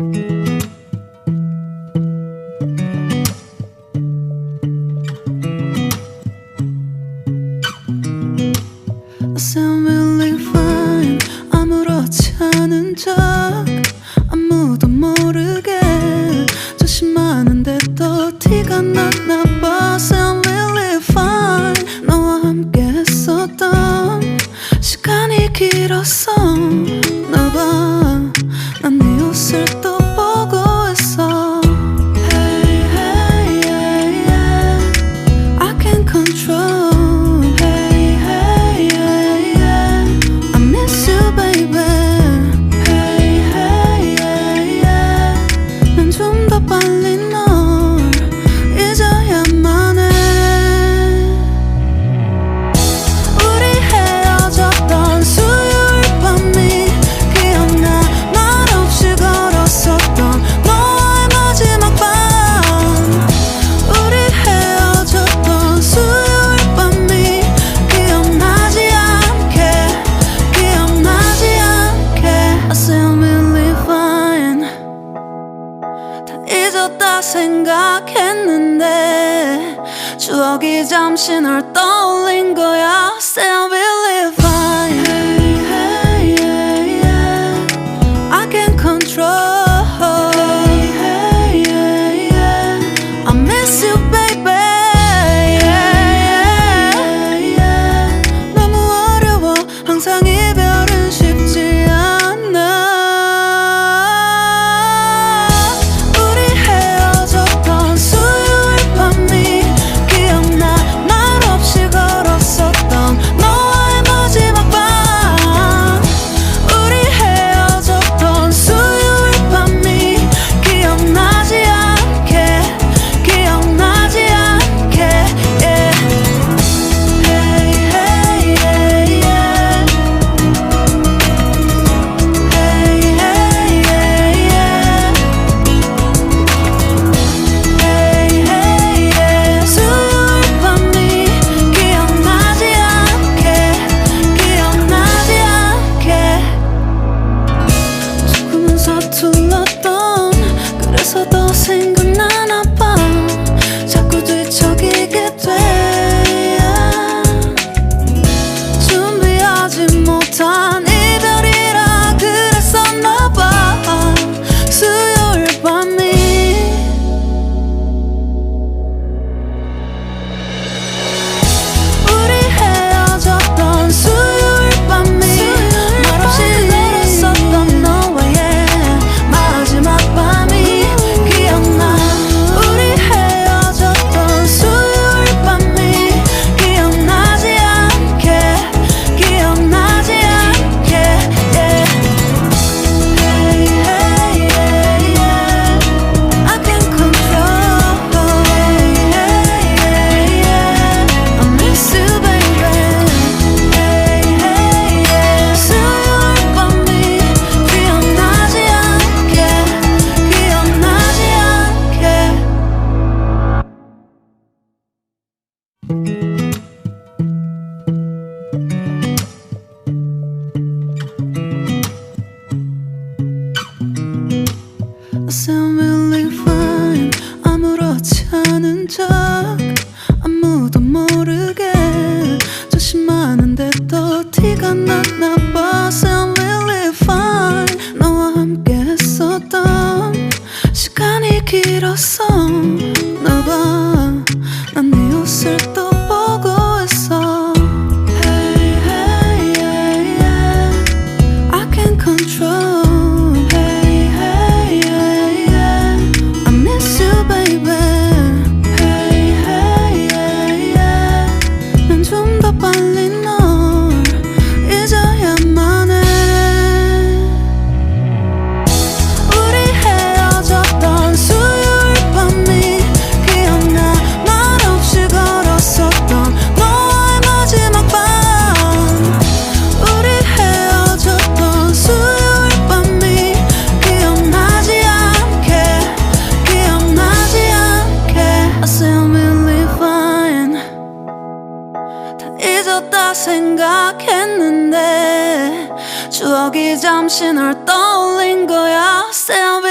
I sound really fine. 아무렇지 않은 척 아무도 모르게 조심하는데 또 티가 났나 봐. Sound really fine. 너와 함께 했었던 시간이 길었어. 나 봐, 난 네 옷을 또 보고 있어. Hey, hey, yeah, yeah. I can't control. 잊었다 생각했는데 추억이 잠시 널 떠올린 거야. Still really fine. Hey, hey, yeah, yeah. I can't control. Hey, hey, yeah, yeah. I miss you, baby. Yeah, yeah, yeah. 너무 어려워. 항상 이별은 쉽지 않아. 그래서 더 생각나나 봐. 자꾸 뒤척이게 돼. 준비하지 못한 이별이라 그랬었나 봐. 수요일 밤이 우리 헤어졌던 수요일 밤이 말없이 걸었었던 너와의 마지막 밤이 I sound really fine. 아무렇지 않은 척 아무도 모르게 조심하는데 또 티가 났나 봐. Sound really fine. 너와 함께 했었던 시간이 길었어. 나 봐, 난 네 옷을 또 보고 있어. Hey, hey, yeah, yeah. I can't control. 잊었다 생각했는데 추억이 잠시 널 떠올린 거야. Still